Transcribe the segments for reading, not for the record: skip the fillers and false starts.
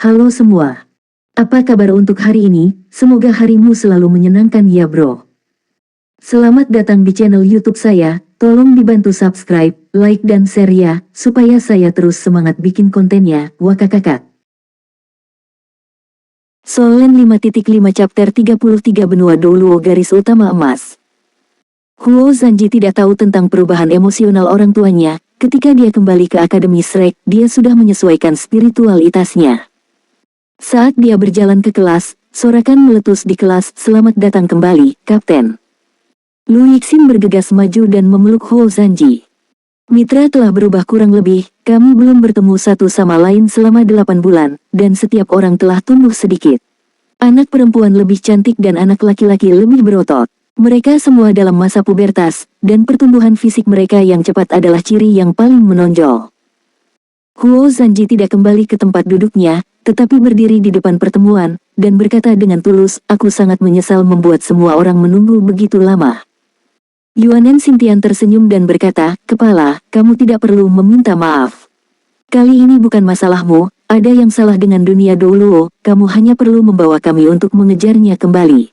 Halo semua. Apa kabar untuk hari ini? Semoga harimu selalu menyenangkan ya bro. Selamat datang di channel YouTube saya. Tolong dibantu subscribe, like dan share ya, supaya saya terus semangat bikin kontennya. Wakakakak. Solen 5.5 chapter 33 benua Douluo garis utama emas. Huo Zanji tidak tahu tentang perubahan emosional orang tuanya. Ketika dia kembali ke Akademi Shrek, dia sudah menyesuaikan spiritualitasnya. Saat dia berjalan ke kelas, sorakan meletus di kelas. Selamat datang kembali, Kapten. Lu Yixin bergegas maju dan memeluk Huo Zanji. Mitra telah berubah kurang lebih, kami belum bertemu satu sama lain selama 8 bulan, dan setiap orang telah tumbuh sedikit. Anak perempuan lebih cantik dan anak laki-laki lebih berotot. Mereka semua dalam masa pubertas, dan pertumbuhan fisik mereka yang cepat adalah ciri yang paling menonjol. Huo Zanji tidak kembali ke tempat duduknya, tetapi berdiri di depan pertemuan, dan berkata dengan tulus, aku sangat menyesal membuat semua orang menunggu begitu lama. Yuanen Xintian tersenyum dan berkata, Kepala, kamu tidak perlu meminta maaf. Kali ini bukan masalahmu, ada yang salah dengan dunia Douluo, kamu hanya perlu membawa kami untuk mengejarnya kembali.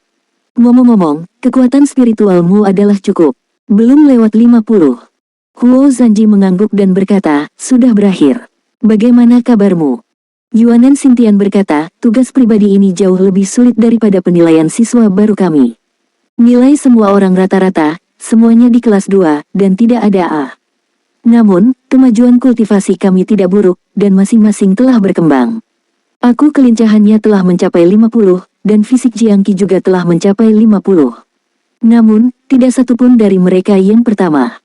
Ngomong-ngomong, kekuatan spiritualmu adalah cukup. Belum lewat 50. Huo Zanji mengangguk dan berkata, sudah berakhir. Bagaimana kabarmu? Yuanen Xintian berkata, tugas pribadi ini jauh lebih sulit daripada penilaian siswa baru kami. Nilai semua orang rata-rata, semuanya di kelas 2, dan tidak ada A. Namun, kemajuan kultivasi kami tidak buruk, dan masing-masing telah berkembang. Aku kelincahannya telah mencapai 50, dan fisik Jiangqi juga telah mencapai 50. Namun, tidak satupun dari mereka yang pertama.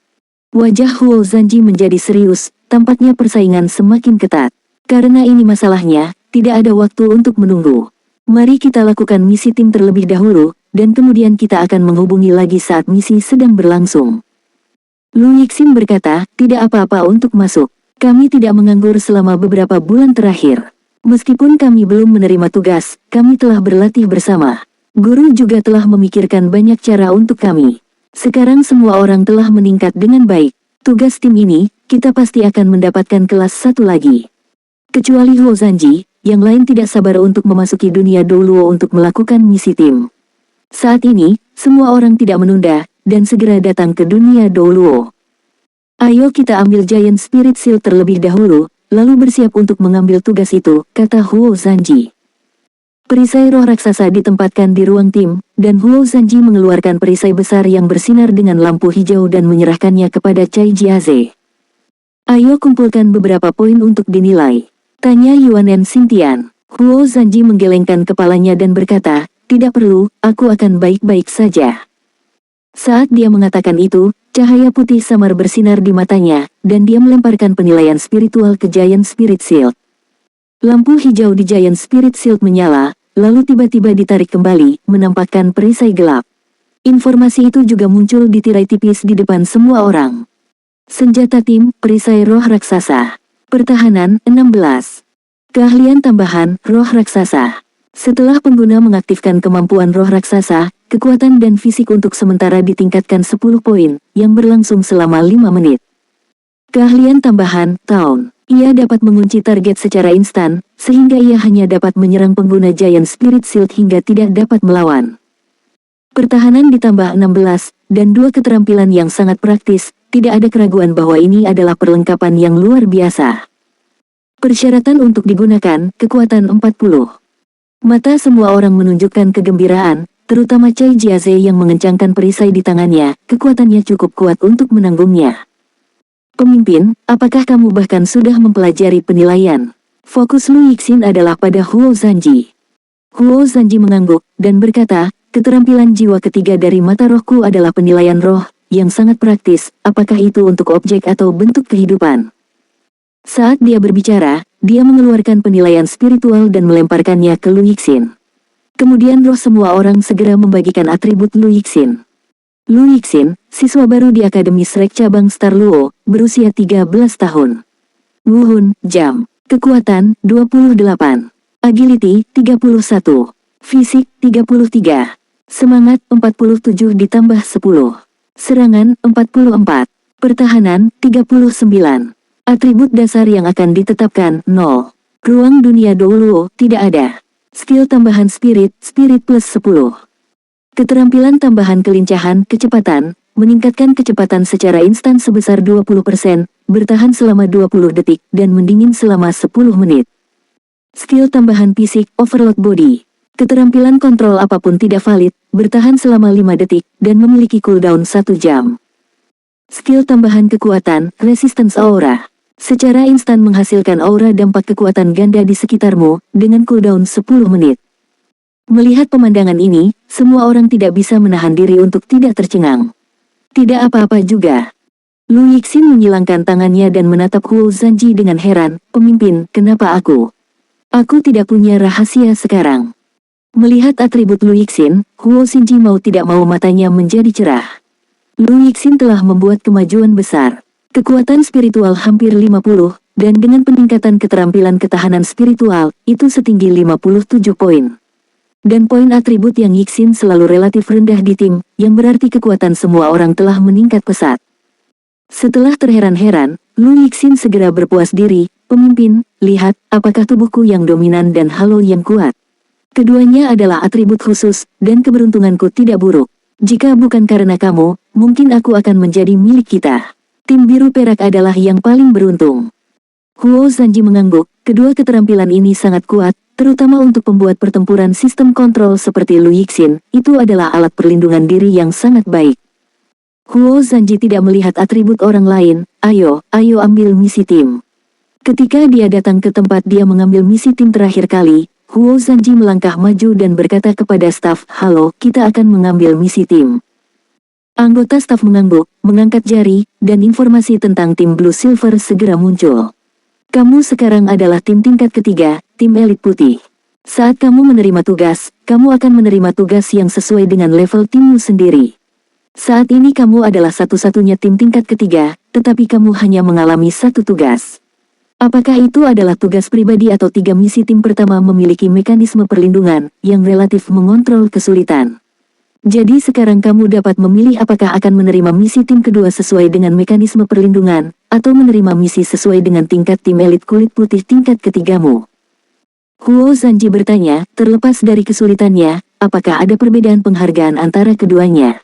Wajah Huo Zanji menjadi serius, tampaknya persaingan semakin ketat. Karena ini masalahnya, tidak ada waktu untuk menunggu. Mari kita lakukan misi tim terlebih dahulu, dan kemudian kita akan menghubungi lagi saat misi sedang berlangsung. Lu Yixin berkata, tidak apa-apa untuk masuk. Kami tidak menganggur selama beberapa bulan terakhir. Meskipun kami belum menerima tugas, kami telah berlatih bersama. Guru juga telah memikirkan banyak cara untuk kami. Sekarang semua orang telah meningkat dengan baik. Tugas tim ini, kita pasti akan mendapatkan kelas 1 lagi. Kecuali Huo Zanji, yang lain tidak sabar untuk memasuki dunia Douluo untuk melakukan misi tim. Saat ini, semua orang tidak menunda, dan segera datang ke dunia Douluo. Ayo kita ambil Giant Spirit Shield terlebih dahulu, lalu bersiap untuk mengambil tugas itu, kata Huo Zanji. Perisai roh raksasa ditempatkan di ruang tim, dan Huo Zanji mengeluarkan perisai besar yang bersinar dengan lampu hijau dan menyerahkannya kepada Cai Jiaze. Ayo kumpulkan beberapa poin untuk dinilai. Tanya Yuanen Xintian. Huo Zanji menggelengkan kepalanya dan berkata, tidak perlu, aku akan baik-baik saja. Saat dia mengatakan itu, cahaya putih samar bersinar di matanya, dan dia melemparkan penilaian spiritual ke Giant Spirit Shield. Lampu hijau di Giant Spirit Shield menyala, lalu tiba-tiba ditarik kembali, menampakkan perisai gelap. Informasi itu juga muncul di tirai tipis di depan semua orang. Senjata tim, perisai roh raksasa. Pertahanan, 16. Keahlian tambahan, roh raksasa. Setelah pengguna mengaktifkan kemampuan roh raksasa, kekuatan dan fisik untuk sementara ditingkatkan 10 poin, yang berlangsung selama 5 menit. Keahlian tambahan, Taun. Ia dapat mengunci target secara instan, sehingga ia hanya dapat menyerang pengguna Giant Spirit Shield hingga tidak dapat melawan. Pertahanan ditambah 16, dan 2 keterampilan yang sangat praktis, tidak ada keraguan bahwa ini adalah perlengkapan yang luar biasa. Persyaratan untuk digunakan, kekuatan 40. Mata semua orang menunjukkan kegembiraan, terutama Cai Jiaze yang mengencangkan perisai di tangannya, kekuatannya cukup kuat untuk menanggungnya. Pemimpin, apakah kamu bahkan sudah mempelajari penilaian? Fokus Lu Yixin adalah pada Huo Zanji. Huo Zanji mengangguk, dan berkata, keterampilan jiwa ketiga dari mata rohku adalah penilaian roh, yang sangat praktis, apakah itu untuk objek atau bentuk kehidupan? Saat dia berbicara, dia mengeluarkan penilaian spiritual dan melemparkannya ke Lu Yixin. Kemudian roh semua orang segera membagikan atribut Lu Yixin. Lu Yixin, siswa baru di Akademi Shrek cabang Star Luo, berusia 13 tahun. Wuhun, jam. Kekuatan, 28. Agility, 31. Fisik, 33. Semangat, 47 ditambah 10. Serangan, 44. Pertahanan, 39. Atribut dasar yang akan ditetapkan, 0. Ruang dunia Douluo, tidak ada. Skill tambahan Spirit plus 10. Keterampilan tambahan kelincahan, kecepatan, meningkatkan kecepatan secara instan sebesar 20%, bertahan selama 20 detik, dan mendingin selama 10 menit. Skill tambahan fisik, Overload Body. Keterampilan kontrol apapun tidak valid, bertahan selama 5 detik, dan memiliki cooldown 1 jam. Skill tambahan kekuatan, Resistance Aura. Secara instan menghasilkan aura dampak kekuatan ganda di sekitarmu, dengan cooldown 10 menit. Melihat pemandangan ini, semua orang tidak bisa menahan diri untuk tidak tercengang. Tidak apa-apa juga. Lu Yixin menyilangkan tangannya dan menatap Huo Zanji dengan heran, "Pemimpin, kenapa aku? Aku tidak punya rahasia sekarang." Melihat atribut Lu Yixin, Huo Xinji mau tidak mau matanya menjadi cerah. Lu Yixin telah membuat kemajuan besar. Kekuatan spiritual hampir 50, dan dengan peningkatan keterampilan ketahanan spiritual, itu setinggi 57 poin. Dan poin atribut yang Yixin selalu relatif rendah di tim, yang berarti kekuatan semua orang telah meningkat pesat. Setelah terheran-heran, Lu Yixin segera berpuas diri, "Pemimpin, lihat, apakah tubuhku yang dominan dan halo yang kuat? Keduanya adalah atribut khusus, dan keberuntunganku tidak buruk. Jika bukan karena kamu, mungkin aku akan menjadi milik kita. Tim biru perak adalah yang paling beruntung." Huo Zanji mengangguk, kedua keterampilan ini sangat kuat, terutama untuk pembuat pertempuran sistem kontrol seperti Lu Yixin, itu adalah alat perlindungan diri yang sangat baik. Huo Zanji tidak melihat atribut orang lain, ayo ambil misi tim. Ketika dia datang ke tempat dia mengambil misi tim terakhir kali, Huo Zanji melangkah maju dan berkata kepada staf, "Halo, kita akan mengambil misi tim." Anggota staf mengangguk, mengangkat jari, dan informasi tentang tim Blue Silver segera muncul. "Kamu sekarang adalah tim tingkat ketiga, tim elit putih. Saat kamu menerima tugas, kamu akan menerima tugas yang sesuai dengan level timmu sendiri. Saat ini kamu adalah satu-satunya tim tingkat ketiga, tetapi kamu hanya mengalami satu tugas. Apakah itu adalah tugas pribadi atau 3 misi tim pertama memiliki mekanisme perlindungan, yang relatif mengontrol kesulitan. Jadi sekarang kamu dapat memilih apakah akan menerima misi tim kedua sesuai dengan mekanisme perlindungan, atau menerima misi sesuai dengan tingkat tim elit kulit putih tingkat ketigamu." Huo Zanji bertanya, terlepas dari kesulitannya, apakah ada perbedaan penghargaan antara keduanya?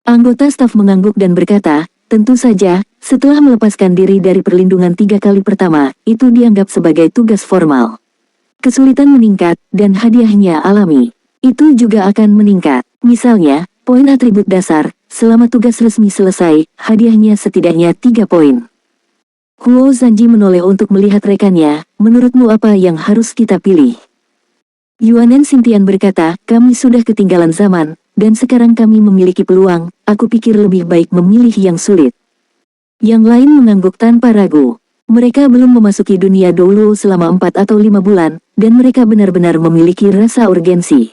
Anggota staf mengangguk dan berkata, "Tentu saja, setelah melepaskan diri dari perlindungan 3 kali pertama, itu dianggap sebagai tugas formal. Kesulitan meningkat, dan hadiahnya alami. Itu juga akan meningkat. Misalnya, poin atribut dasar, selama tugas resmi selesai, hadiahnya setidaknya 3 poin." Huo Zanji menoleh untuk melihat rekannya, "Menurutmu apa yang harus kita pilih?" Yuanen Xintian berkata, "Kami sudah ketinggalan zaman, dan sekarang kami memiliki peluang, aku pikir lebih baik memilih yang sulit." Yang lain mengangguk tanpa ragu. Mereka belum memasuki dunia Douluo selama 4 atau 5 bulan, dan mereka benar-benar memiliki rasa urgensi.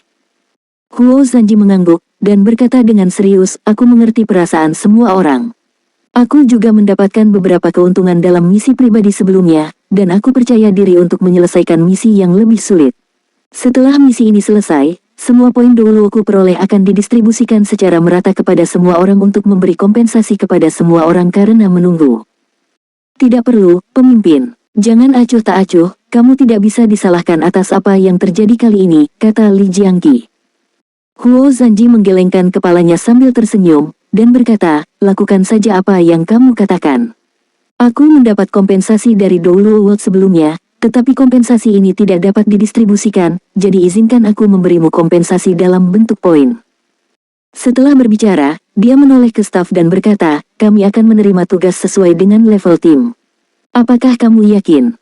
Huo Zanji mengangguk, dan berkata dengan serius, "Aku mengerti perasaan semua orang. Aku juga mendapatkan beberapa keuntungan dalam misi pribadi sebelumnya, dan aku percaya diri untuk menyelesaikan misi yang lebih sulit. Setelah misi ini selesai, semua poin Douluoku peroleh akan didistribusikan secara merata kepada semua orang untuk memberi kompensasi kepada semua orang karena menunggu." "Tidak perlu, pemimpin. Jangan acuh tak acuh, kamu tidak bisa disalahkan atas apa yang terjadi kali ini," kata Li Jiangqi. Huo Zanji menggelengkan kepalanya sambil tersenyum, dan berkata, "Lakukan saja apa yang kamu katakan. Aku mendapat kompensasi dari Douluo World sebelumnya, tetapi kompensasi ini tidak dapat didistribusikan, jadi izinkan aku memberimu kompensasi dalam bentuk poin." Setelah berbicara, dia menoleh ke staf dan berkata, "Kami akan menerima tugas sesuai dengan level tim. Apakah kamu yakin?"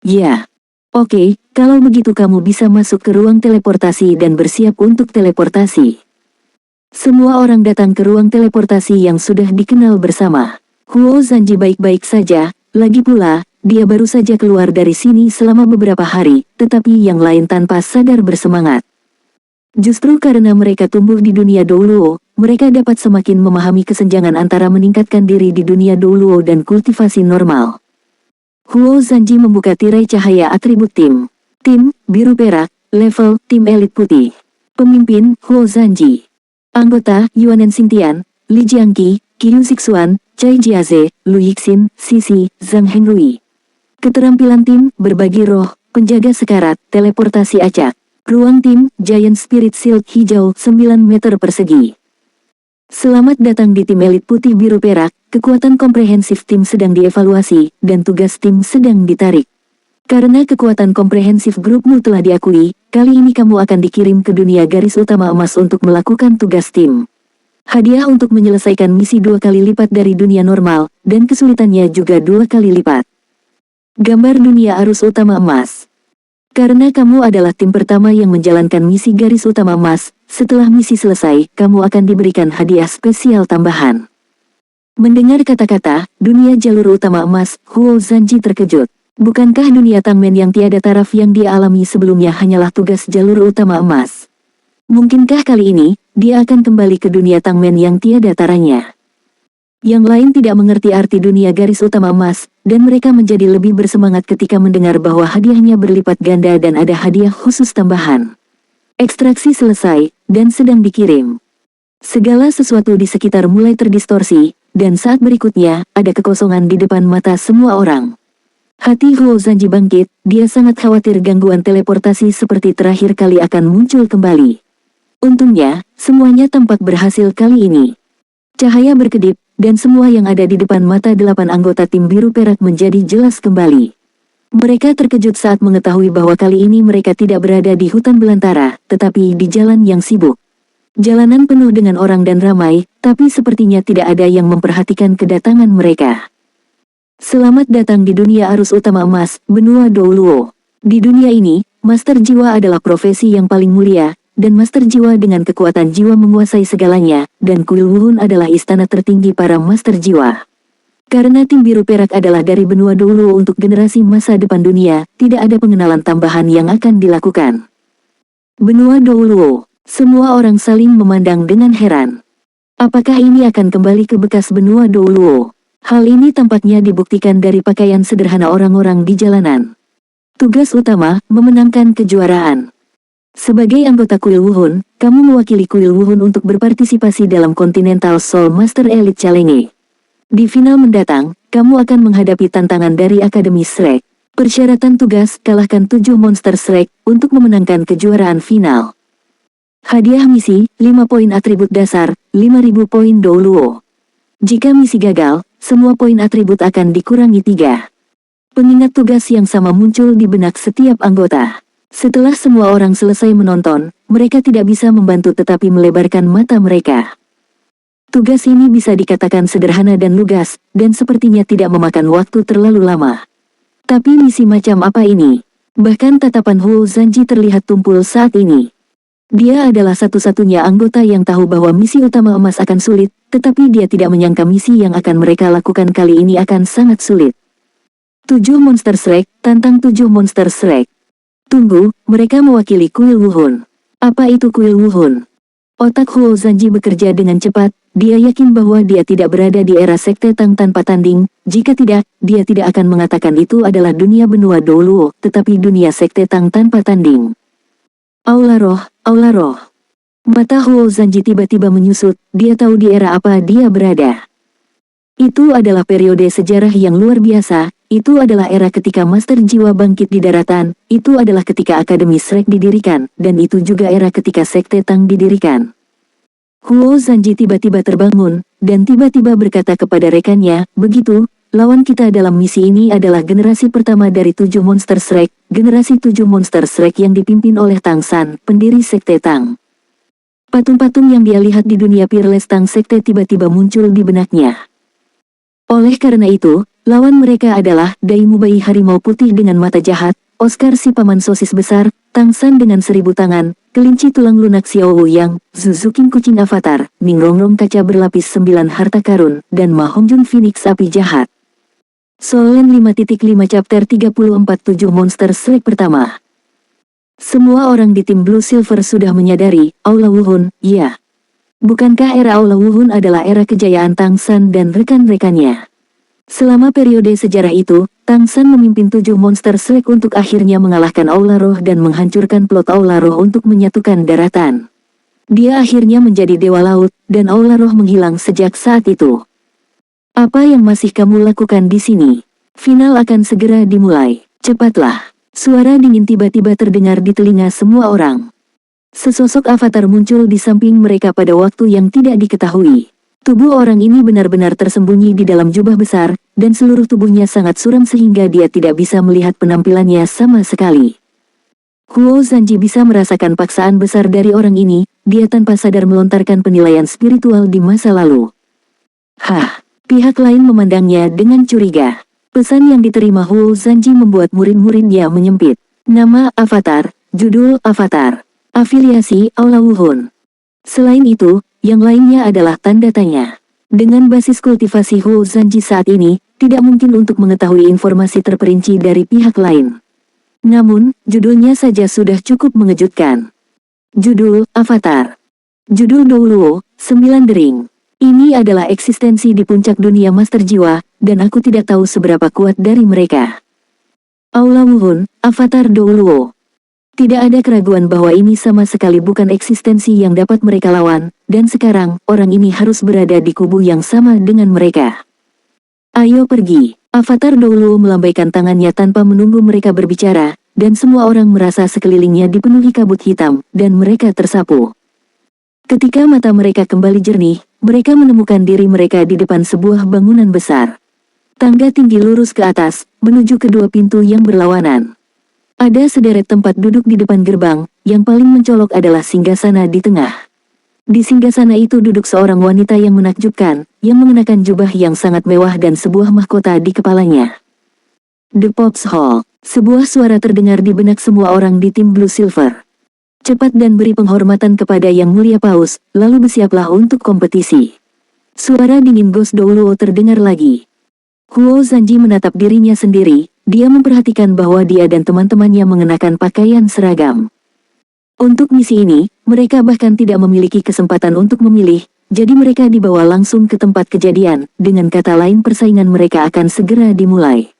"Ya." "Oke, kalau begitu kamu bisa masuk ke ruang teleportasi dan bersiap untuk teleportasi." Semua orang datang ke ruang teleportasi yang sudah dikenal bersama. Huo Zanji baik-baik saja, lagi pula, dia baru saja keluar dari sini selama beberapa hari, tetapi yang lain tanpa sadar bersemangat. Justru karena mereka tumbuh di dunia Douluo, mereka dapat semakin memahami kesenjangan antara meningkatkan diri di dunia Douluo dan kultivasi normal. Huo Zanji membuka tirai cahaya atribut tim. Tim, biru perak, level, tim elit putih. Pemimpin, Huo Zanji. Anggota, Yuanen Xintian, Li Jiangqi, Qiu Sixuan, Cai Jiaze, Lu Yixin, Sisi, Zhang Hengrui. Keterampilan tim, berbagi roh, Penjaga sekarat, teleportasi acak. Ruang tim, Giant Spirit Shield hijau 9 meter persegi. Selamat datang di tim elit putih biru perak, kekuatan komprehensif tim sedang dievaluasi, dan tugas tim sedang ditarik. Karena kekuatan komprehensif grupmu telah diakui, kali ini kamu akan dikirim ke dunia garis utama emas untuk melakukan tugas tim. Hadiah untuk menyelesaikan misi 2 kali lipat dari dunia normal, dan kesulitannya juga 2 kali lipat. Gambar dunia arus utama emas. Karena kamu adalah tim pertama yang menjalankan misi garis utama emas, setelah misi selesai, kamu akan diberikan hadiah spesial tambahan. Mendengar kata-kata, dunia jalur utama emas, Huo Zanji terkejut. Bukankah dunia Tangmen yang tiada taraf yang dia alami sebelumnya hanyalah tugas jalur utama emas? Mungkinkah kali ini, dia akan kembali ke dunia Tangmen yang tiada taranya? Yang lain tidak mengerti arti dunia garis utama emas, dan mereka menjadi lebih bersemangat ketika mendengar bahwa hadiahnya berlipat ganda dan ada hadiah khusus tambahan. Ekstraksi selesai, dan sedang dikirim. Segala sesuatu di sekitar mulai terdistorsi, dan saat berikutnya, ada kekosongan di depan mata semua orang. Hati Huo Zanji bangkit, dia sangat khawatir gangguan teleportasi seperti terakhir kali akan muncul kembali. Untungnya, semuanya tampak berhasil kali ini. Cahaya berkedip, dan semua yang ada di depan mata 8 anggota tim biru perak menjadi jelas kembali. Mereka terkejut saat mengetahui bahwa kali ini mereka tidak berada di hutan belantara, tetapi di jalan yang sibuk. Jalanan penuh dengan orang dan ramai, tapi sepertinya tidak ada yang memperhatikan kedatangan mereka. Selamat datang di dunia arus utama emas, benua Douluo. Di dunia ini, Master Jiwa adalah profesi yang paling mulia, dan Master Jiwa dengan kekuatan jiwa menguasai segalanya, dan Kuil Wuhun adalah istana tertinggi para Master Jiwa. Karena tim biru perak adalah dari benua Douluo untuk generasi masa depan dunia, tidak ada pengenalan tambahan yang akan dilakukan. Benua Douluo, semua orang saling memandang dengan heran. Apakah ini akan kembali ke bekas benua Douluo? Hal ini tampaknya dibuktikan dari pakaian sederhana orang-orang di jalanan. Tugas utama, memenangkan kejuaraan. Sebagai anggota Kuil Wuhun, kamu mewakili Kuil Wuhun untuk berpartisipasi dalam Continental Soul Master Elite Challenge. Di final mendatang, kamu akan menghadapi tantangan dari Akademi Shrek. Persyaratan tugas, kalahkan 7 monster Shrek, untuk memenangkan kejuaraan final. Hadiah misi, 5 poin atribut dasar, 5.000 poin Douluo. Jika misi gagal, semua poin atribut akan dikurangi 3. Pengingat tugas yang sama muncul di benak setiap anggota. Setelah semua orang selesai menonton, mereka tidak bisa membantu tetapi melebarkan mata mereka. Tugas ini bisa dikatakan sederhana dan lugas, dan sepertinya tidak memakan waktu terlalu lama. Tapi misi macam apa ini? Bahkan tatapan Huo Zanji terlihat tumpul saat ini. Dia adalah satu-satunya anggota yang tahu bahwa misi utama emas akan sulit, tetapi dia tidak menyangka misi yang akan mereka lakukan kali ini akan sangat sulit. 7 monster Shrek, tantang 7 monster Shrek. Tunggu, mereka mewakili Kuil Wuhun. Apa itu Kuil Wuhun? Otak Huo Zanji bekerja dengan cepat, dia yakin bahwa dia tidak berada di era Sekte Tang tanpa tanding, jika tidak, dia tidak akan mengatakan itu adalah dunia benua Douluo, tetapi dunia Sekte Tang tanpa tanding. Aula roh, aula roh. Mata Huo Zanji tiba-tiba menyusut, dia tahu di era apa dia berada. Itu adalah periode sejarah yang luar biasa, itu adalah era ketika Master Jiwa bangkit di daratan, itu adalah ketika Akademi Shrek didirikan, dan itu juga era ketika Sekte Tang didirikan. Huo Zanji tiba-tiba terbangun, dan tiba-tiba berkata kepada rekannya, begitu, lawan kita dalam misi ini adalah generasi pertama dari 7 monster Shrek, generasi 7 monster Shrek yang dipimpin oleh Tang San, pendiri Sekte Tang. Patung-patung yang dia lihat di dunia Peerless Tang Sekte tiba-tiba muncul di benaknya. Oleh karena itu, lawan mereka adalah Daimu bayi harimau putih dengan mata jahat, Oscar si paman sosis besar, Tang San dengan 1000 tangan, kelinci tulang lunak Xiao Yang, Zuzukin kucing avatar, Ningrongrong kaca berlapis 9 harta karun, dan Ma Hongjun Phoenix api jahat. Solen 5.5 Chapter 34 7 Monster Shrek pertama. Semua orang di tim Blue Silver sudah menyadari, Aula Wuhun, ya. Bukankah era Aula Wuhun adalah era kejayaan Tang San dan rekan-rekannya? Selama periode sejarah itu, Tang San memimpin 7 monster Shrek untuk akhirnya mengalahkan Aula Roh dan menghancurkan plot Aula Roh untuk menyatukan daratan. Dia akhirnya menjadi Dewa Laut, dan Aula Roh menghilang sejak saat itu. Apa yang masih kamu lakukan di sini? Final akan segera dimulai. Cepatlah. Suara dingin tiba-tiba terdengar di telinga semua orang. Sesosok avatar muncul di samping mereka pada waktu yang tidak diketahui. Tubuh orang ini benar-benar tersembunyi di dalam jubah besar, dan seluruh tubuhnya sangat suram sehingga dia tidak bisa melihat penampilannya sama sekali. Huo Zanji bisa merasakan paksaan besar dari orang ini, dia tanpa sadar melontarkan penilaian spiritual di masa lalu. Hah, pihak lain memandangnya dengan curiga. Pesan yang diterima Huo Zanji membuat murid-muridnya menyempit. Nama avatar, judul avatar. Afiliasi Aula Wuhun. Selain itu, yang lainnya adalah tanda tanya. Dengan basis kultivasi Huo Zanji saat ini, tidak mungkin untuk mengetahui informasi terperinci dari pihak lain. Namun, judulnya saja sudah cukup mengejutkan. Judul, Avatar. Judul Douluo, 9 Dering. Ini adalah eksistensi di puncak dunia Master Jiwa, dan aku tidak tahu seberapa kuat dari mereka. Aula Wuhun, Avatar Douluo. Tidak ada keraguan bahwa ini sama sekali bukan eksistensi yang dapat mereka lawan, dan sekarang, orang ini harus berada di kubu yang sama dengan mereka. Ayo pergi. Avatar Douluo melambaikan tangannya tanpa menunggu mereka berbicara, dan semua orang merasa sekelilingnya dipenuhi kabut hitam, dan mereka tersapu. Ketika mata mereka kembali jernih, mereka menemukan diri mereka di depan sebuah bangunan besar. Tangga tinggi lurus ke atas, menuju kedua pintu yang berlawanan. Ada sederet tempat duduk di depan gerbang, yang paling mencolok adalah singgasana di tengah. Di singgasana itu duduk seorang wanita yang menakjubkan, yang mengenakan jubah yang sangat mewah dan sebuah mahkota di kepalanya. The Pops Hall. Sebuah suara terdengar di benak semua orang di tim Blue Silver. Cepat dan beri penghormatan kepada Yang Mulia Paus, lalu bersiaplah untuk kompetisi. Suara dingin Ghost Douluo terdengar lagi. Huo Zanji menatap dirinya sendiri. Dia memperhatikan bahwa dia dan teman-temannya mengenakan pakaian seragam. Untuk misi ini, mereka bahkan tidak memiliki kesempatan untuk memilih, jadi mereka dibawa langsung ke tempat kejadian, dengan kata lain persaingan mereka akan segera dimulai.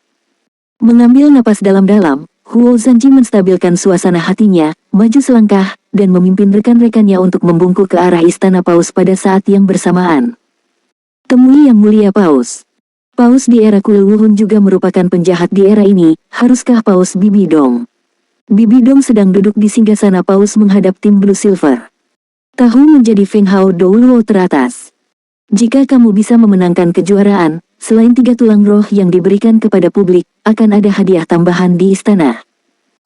Mengambil napas dalam-dalam, Huo Zanji menstabilkan suasana hatinya, maju selangkah, dan memimpin rekan-rekannya untuk membungkuk ke arah Istana Paus pada saat yang bersamaan. Temui Yang Mulia Paus. Paus di era Kuil Wuhun juga merupakan penjahat di era ini, haruskah Paus Bibi Dong? Bibi Dong sedang duduk di singgasana Paus menghadap tim Blue Silver. Tahu menjadi Feng Hao Douluo teratas. Jika kamu bisa memenangkan kejuaraan, selain 3 tulang roh yang diberikan kepada publik, akan ada hadiah tambahan di istana.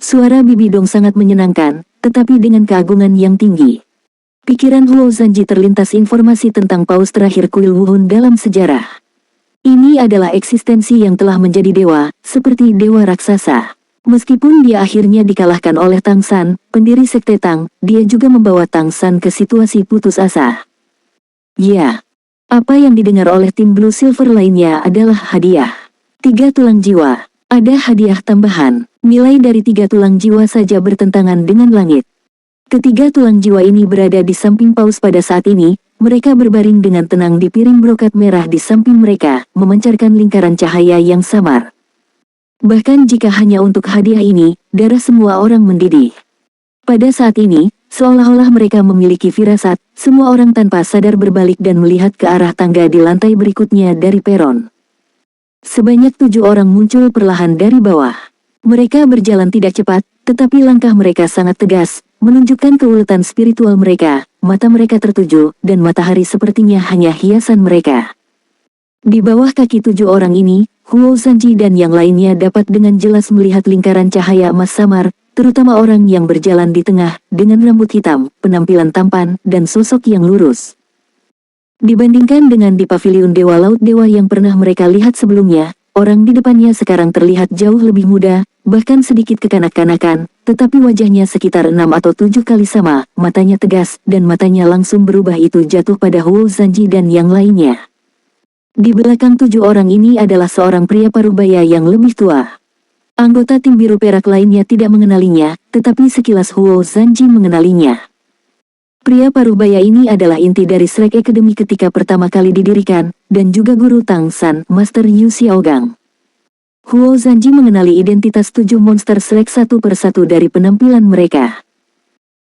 Suara Bibi Dong sangat menyenangkan, tetapi dengan keagungan yang tinggi. Pikiran Huo Zanji terlintas informasi tentang Paus terakhir Kuil Wuhun dalam sejarah. Ini adalah eksistensi yang telah menjadi dewa, seperti dewa raksasa. Meskipun dia akhirnya dikalahkan oleh Tang San, pendiri Sekte Tang, dia juga membawa Tang San ke situasi putus asa. Ya, apa yang didengar oleh tim Blue Silver lainnya adalah hadiah. 3 tulang jiwa. Ada hadiah tambahan. Nilai dari 3 tulang jiwa saja bertentangan dengan langit. Ketiga tulang jiwa ini berada di samping Paus pada saat ini. Mereka berbaring dengan tenang di piring brokat merah di samping mereka, memancarkan lingkaran cahaya yang samar. Bahkan jika hanya untuk hadiah ini, darah semua orang mendidih. Pada saat ini, seolah-olah mereka memiliki firasat, semua orang tanpa sadar berbalik dan melihat ke arah tangga di lantai berikutnya dari peron. Sebanyak 7 orang muncul perlahan dari bawah. Mereka berjalan tidak cepat, tetapi langkah mereka sangat tegas, menunjukkan keuletan spiritual mereka, mata mereka tertuju, dan matahari sepertinya hanya hiasan mereka. Di bawah kaki 7 orang ini, Huo Zanji dan yang lainnya dapat dengan jelas melihat lingkaran cahaya emas samar, terutama orang yang berjalan di tengah, dengan rambut hitam, penampilan tampan, dan sosok yang lurus. Dibandingkan dengan di paviliun Dewa Laut Dewa yang pernah mereka lihat sebelumnya, orang di depannya sekarang terlihat jauh lebih muda, bahkan sedikit kekanak-kanakan, tetapi wajahnya sekitar 6 atau 7 kali sama, matanya tegas, dan matanya langsung berubah itu jatuh pada Huo Zanji dan yang lainnya. Di belakang 7 orang ini adalah seorang pria parubaya yang lebih tua. Anggota tim biru perak lainnya tidak mengenalinya, tetapi sekilas Huo Zanji mengenalinya. Pria parubaya ini adalah inti dari Shrek Academy ketika pertama kali didirikan, dan juga guru Tang San, Master Yu Xiaogang. Huo Zanji mengenali identitas 7 monster Shrek satu persatu dari penampilan mereka.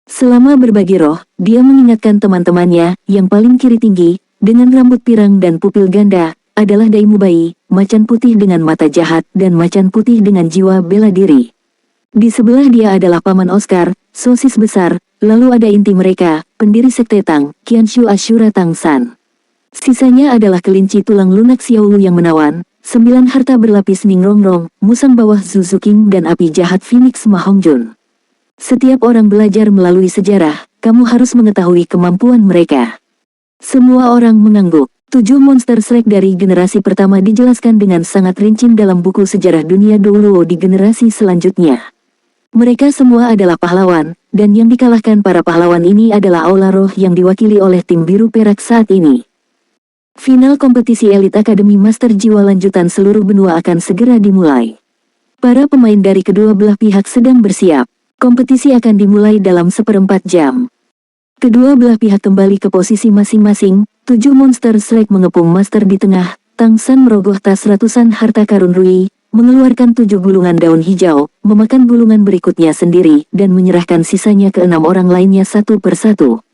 Selama berbagi roh, dia mengingatkan teman-temannya, yang paling kiri tinggi, dengan rambut pirang dan pupil ganda, adalah Daimu Bai, macan putih dengan mata jahat dan macan putih dengan jiwa bela diri. Di sebelah dia adalah Paman Oscar, sosis besar, lalu ada inti mereka, pendiri sekte Tang, Qianshu Ashura Tang San. Sisanya adalah kelinci tulang lunak Xiaolu yang menawan, 9 harta berlapis Ning Rongrong, musang bawah Zuzu King dan api jahat Phoenix Ma Hongjun. Setiap orang belajar melalui sejarah, kamu harus mengetahui kemampuan mereka. Semua orang mengangguk. 7 monster Shrek dari generasi pertama dijelaskan dengan sangat rinci dalam buku sejarah dunia Douluo di generasi selanjutnya. Mereka semua adalah pahlawan, dan yang dikalahkan para pahlawan ini adalah Aula Roh yang diwakili oleh tim biru perak saat ini. Final kompetisi elit Akademi Master Jiwa lanjutan seluruh benua akan segera dimulai. Para pemain dari kedua belah pihak sedang bersiap. Kompetisi akan dimulai dalam 1/4 jam. Kedua belah pihak kembali ke posisi masing-masing, 7 monster Shrek mengepung master di tengah, Tang San merogoh tas ratusan harta karun Rui, mengeluarkan 7 gulungan daun hijau, memakan gulungan berikutnya sendiri, dan menyerahkan sisanya ke 6 orang lainnya satu persatu.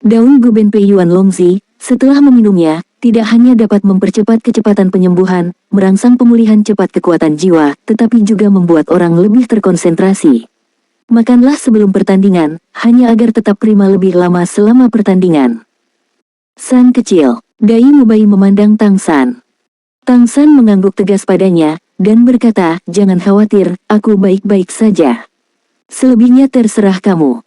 Daun Guben Pei Yuan Longzi, setelah meminumnya, tidak hanya dapat mempercepat kecepatan penyembuhan, merangsang pemulihan cepat kekuatan jiwa, tetapi juga membuat orang lebih terkonsentrasi. Makanlah sebelum pertandingan, hanya agar tetap prima lebih lama selama pertandingan. San kecil, Dai Mubai memandang Tang San. Tang San mengangguk tegas padanya, dan berkata, jangan khawatir, aku baik-baik saja. Selebihnya terserah kamu.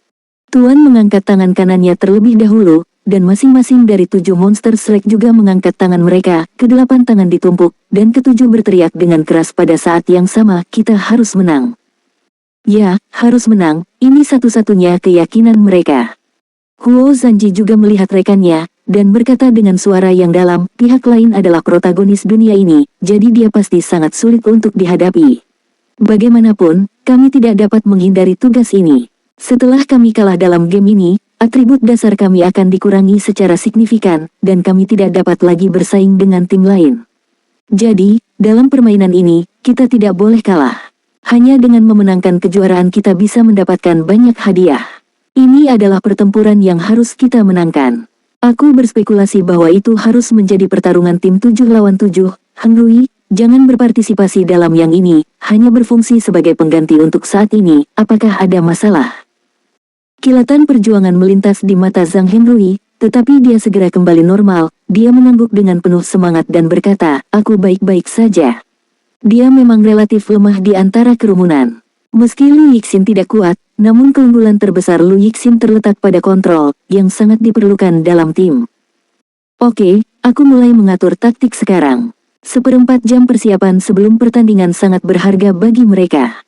Tuan mengangkat tangan kanannya terlebih dahulu, dan masing-masing dari 7 monster Shrek juga mengangkat tangan mereka, ke-8 tangan ditumpuk, dan ke-7 berteriak dengan keras pada saat yang sama, kita harus menang. Ya, harus menang, ini satu-satunya keyakinan mereka. Huo Zanji juga melihat rekannya, dan berkata dengan suara yang dalam, pihak lain adalah protagonis dunia ini, jadi dia pasti sangat sulit untuk dihadapi. Bagaimanapun, kami tidak dapat menghindari tugas ini. Setelah kami kalah dalam game ini, atribut dasar kami akan dikurangi secara signifikan, dan kami tidak dapat lagi bersaing dengan tim lain. Jadi, dalam permainan ini, kita tidak boleh kalah. Hanya dengan memenangkan kejuaraan kita bisa mendapatkan banyak hadiah. Ini adalah pertempuran yang harus kita menangkan. Aku berspekulasi bahwa itu harus menjadi pertarungan tim 7 lawan 7, Hang Rui, jangan berpartisipasi dalam yang ini, hanya berfungsi sebagai pengganti untuk saat ini, apakah ada masalah? Kilatan perjuangan melintas di mata Zhang Henrui, tetapi dia segera kembali normal, dia mengangguk dengan penuh semangat dan berkata, aku baik-baik saja. Dia memang relatif lemah di antara kerumunan. Meski Lu Yixin tidak kuat, namun keunggulan terbesar Lu Yixin terletak pada kontrol, yang sangat diperlukan dalam tim. Oke, aku mulai mengatur taktik sekarang. 1/4 jam persiapan sebelum pertandingan sangat berharga bagi mereka.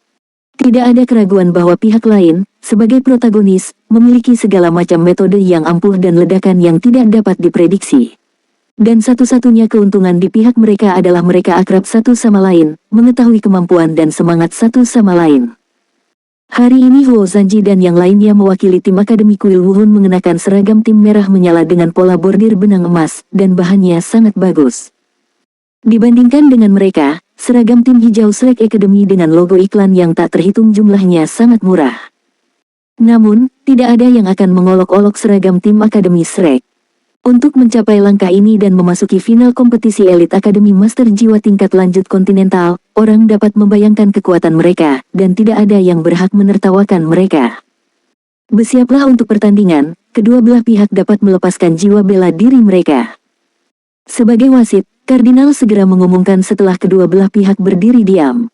Tidak ada keraguan bahwa pihak lain, sebagai protagonis, memiliki segala macam metode yang ampuh dan ledakan yang tidak dapat diprediksi. Dan satu-satunya keuntungan di pihak mereka adalah mereka akrab satu sama lain, mengetahui kemampuan dan semangat satu sama lain. Hari ini Huo Zanji dan yang lainnya mewakili tim Akademi Kuil Wuhun mengenakan seragam tim merah menyala dengan pola bordir benang emas, dan bahannya sangat bagus. Dibandingkan dengan mereka, seragam tim hijau Shrek Academy dengan logo iklan yang tak terhitung jumlahnya sangat murah. Namun, tidak ada yang akan mengolok-olok seragam tim Akademi Shrek. Untuk mencapai langkah ini dan memasuki final kompetisi elit Akademi Master Jiwa tingkat lanjut kontinental, orang dapat membayangkan kekuatan mereka, dan tidak ada yang berhak menertawakan mereka. Bersiaplah untuk pertandingan, kedua belah pihak dapat melepaskan jiwa bela diri mereka. Sebagai wasit, Kardinal segera mengumumkan setelah kedua belah pihak berdiri diam.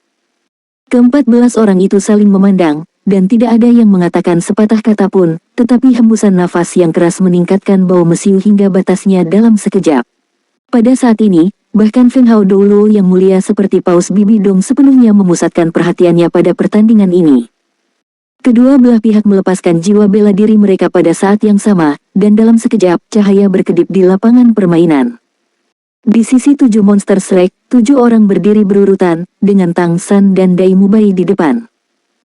Ke-14 orang itu saling memandang, dan tidak ada yang mengatakan sepatah kata pun, tetapi hembusan nafas yang keras meningkatkan bau mesiu hingga batasnya dalam sekejap. Pada saat ini, bahkan Feng Hao Douluo yang mulia seperti Paus Bibi Dong sepenuhnya memusatkan perhatiannya pada pertandingan ini. Kedua belah pihak melepaskan jiwa bela diri mereka pada saat yang sama, dan dalam sekejap, cahaya berkedip di lapangan permainan. Di sisi 7 monster Shrek, 7 orang berdiri berurutan, dengan Tang San dan Dai Mubai di depan.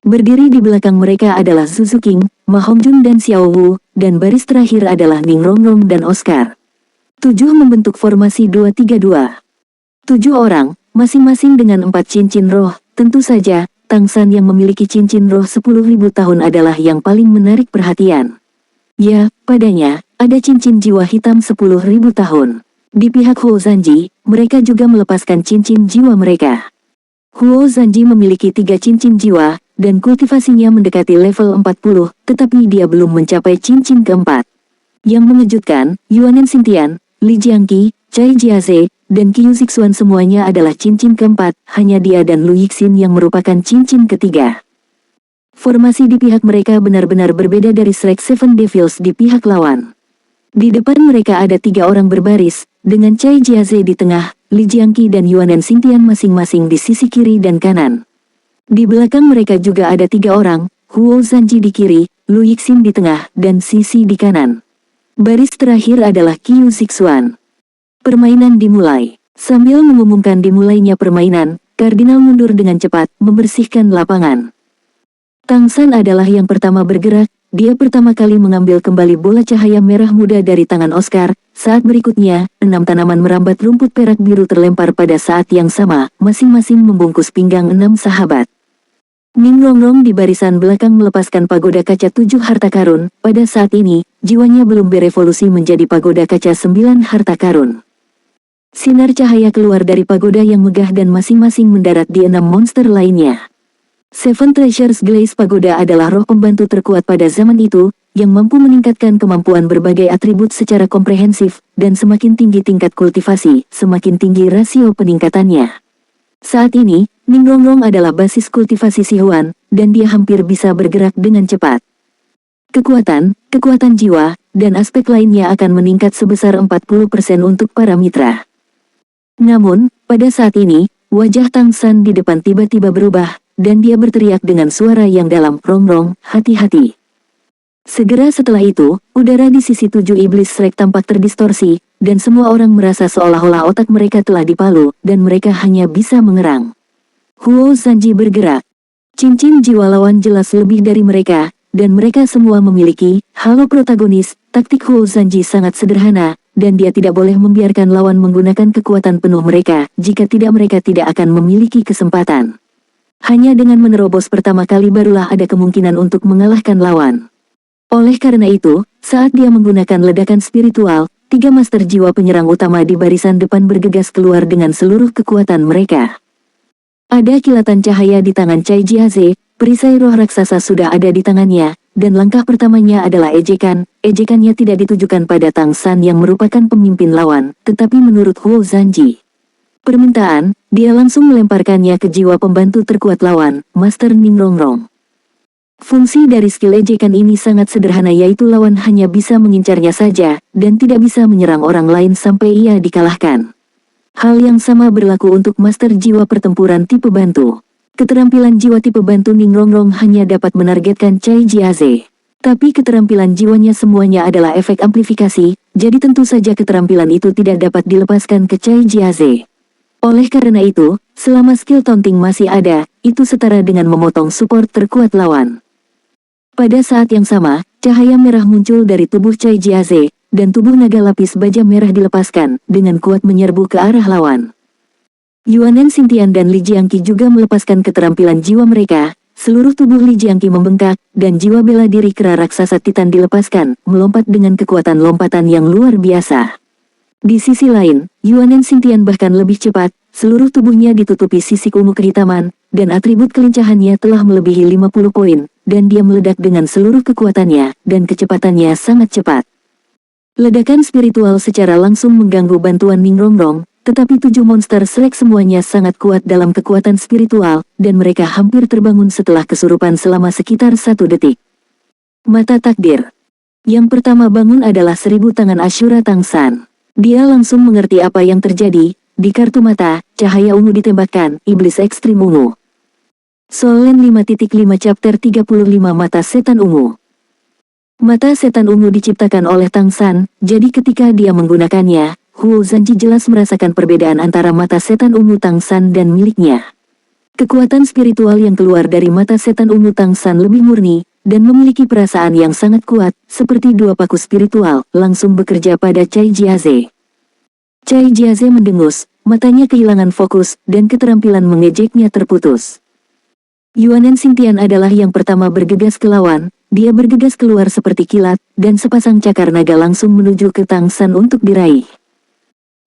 Berdiri di belakang mereka adalah Zuzu King, Ma Hongjun dan Xiao Wu, dan baris terakhir adalah Ning Rongrong dan Oscar. 7 membentuk formasi 2-3-2. 7 orang, masing-masing dengan 4 cincin roh, tentu saja, Tang San yang memiliki cincin roh 10.000 tahun adalah yang paling menarik perhatian. Ya, padanya, ada cincin jiwa hitam 10.000 tahun. Di pihak Huo Zanji, mereka juga melepaskan cincin jiwa mereka. Huo Zanji memiliki 3 cincin jiwa, dan kultivasinya mendekati level 40, tetapi dia belum mencapai cincin keempat. Yang mengejutkan, Yuanen Xintian, Li Jiangqi, Cai Jiaze, dan Qiu Zixuan semuanya adalah cincin keempat, hanya dia dan Lu Yixin yang merupakan cincin ketiga. Formasi di pihak mereka benar-benar berbeda dari Shrek Seven Devils di pihak lawan. Di depan mereka ada 3 orang berbaris, dengan Cai Jiaze di tengah, Li Jiangqi dan Yuanen Xintian masing-masing di sisi kiri dan kanan. Di belakang mereka juga ada 3 orang, Huo Zanji di kiri, Lu Yixin di tengah, dan Sisi di kanan. Baris terakhir adalah Qiu Zixuan. Permainan dimulai. Sambil mengumumkan dimulainya permainan, Kardinal mundur dengan cepat, membersihkan lapangan. Tang San adalah yang pertama bergerak. Dia pertama kali mengambil kembali bola cahaya merah muda dari tangan Oscar. Saat berikutnya, 6 tanaman merambat rumput perak biru terlempar pada saat yang sama, masing-masing membungkus pinggang 6 sahabat. Ning Rongrong di barisan belakang melepaskan pagoda kaca 7 harta karun. Pada saat ini, jiwanya belum berevolusi menjadi pagoda kaca 9 harta karun. Sinar cahaya keluar dari pagoda yang megah dan masing-masing mendarat di 6 monster lainnya. Seven Treasures Glaze Pagoda adalah roh pembantu terkuat pada zaman itu, yang mampu meningkatkan kemampuan berbagai atribut secara komprehensif, dan semakin tinggi tingkat kultivasi, semakin tinggi rasio peningkatannya. Saat ini, Ning Rongrong adalah basis kultivasi Sihuan, dan dia hampir bisa bergerak dengan cepat. Kekuatan jiwa, dan aspek lainnya akan meningkat sebesar 40% untuk para mitra. Namun, pada saat ini, wajah Tang San di depan tiba-tiba berubah, dan dia berteriak dengan suara yang dalam, "Rongrong, hati-hati." Segera setelah itu, udara di sisi 7 iblis Shrek tampak terdistorsi, dan semua orang merasa seolah-olah otak mereka telah dipalu, dan mereka hanya bisa mengerang. Huo Zanji bergerak. Cincin jiwa lawan jelas lebih dari mereka, dan mereka semua memiliki halo protagonis. Taktik Huo Zanji sangat sederhana, dan dia tidak boleh membiarkan lawan menggunakan kekuatan penuh mereka, jika tidak mereka tidak akan memiliki kesempatan. Hanya dengan menerobos pertama kali barulah ada kemungkinan untuk mengalahkan lawan. Oleh karena itu, saat dia menggunakan ledakan spiritual, 3 master jiwa penyerang utama di barisan depan bergegas keluar dengan seluruh kekuatan mereka. Ada kilatan cahaya di tangan Cai Jiaze, perisai roh raksasa sudah ada di tangannya, dan langkah pertamanya adalah ejekan. Ejekannya tidak ditujukan pada Tang San yang merupakan pemimpin lawan, tetapi menurut Huo Zanji. Permintaan, dia langsung melemparkannya ke jiwa pembantu terkuat lawan, Master Ning Rongrong. Fungsi dari skill ejekan ini sangat sederhana, yaitu lawan hanya bisa mengincarnya saja, dan tidak bisa menyerang orang lain sampai ia dikalahkan. Hal yang sama berlaku untuk Master Jiwa Pertempuran tipe bantu. Keterampilan jiwa tipe bantu Ning Rongrong hanya dapat menargetkan Cai Jiaze. Tapi keterampilan jiwanya semuanya adalah efek amplifikasi, jadi tentu saja keterampilan itu tidak dapat dilepaskan ke Cai Jiaze. Oleh karena itu, selama skill taunting masih ada, itu setara dengan memotong support terkuat lawan. Pada saat yang sama, cahaya merah muncul dari tubuh Cai Jiaze, dan tubuh naga lapis baja merah dilepaskan, dengan kuat menyerbu ke arah lawan. Yuanen Xintian dan Li Jiangqi juga melepaskan keterampilan jiwa mereka, seluruh tubuh Li Jiangqi membengkak, dan jiwa bela diri kera raksasa Titan dilepaskan, melompat dengan kekuatan lompatan yang luar biasa. Di sisi lain, Yuanen Xintian bahkan lebih cepat, seluruh tubuhnya ditutupi sisik ungu kehitaman, dan atribut kelincahannya telah melebihi 50 poin, dan dia meledak dengan seluruh kekuatannya, dan kecepatannya sangat cepat. Ledakan spiritual secara langsung mengganggu bantuan Ning Rongrong, tetapi 7 monster Shrek semuanya sangat kuat dalam kekuatan spiritual, dan mereka hampir terbangun setelah kesurupan selama sekitar 1 detik. Mata takdir. Yang pertama bangun adalah 1000 tangan Ashura Tang San. Dia langsung mengerti apa yang terjadi. Di kartu mata, cahaya ungu ditembakkan, iblis ekstrim ungu. Solen 5.5 chapter 35 mata setan ungu. Mata setan ungu diciptakan oleh Tang San, jadi ketika dia menggunakannya, Huo Zanji jelas merasakan perbedaan antara mata setan ungu Tang San dan miliknya. Kekuatan spiritual yang keluar dari mata setan ungu Tang San lebih murni, dan memiliki perasaan yang sangat kuat, seperti 2 paku spiritual, langsung bekerja pada Cai Jiaze. Cai Jiaze mendengus, matanya kehilangan fokus, dan keterampilan mengejeknya terputus. Yuanen Xintian adalah yang pertama bergegas ke lawan, dia bergegas keluar seperti kilat, dan sepasang cakar naga langsung menuju ke Tang San untuk diraih.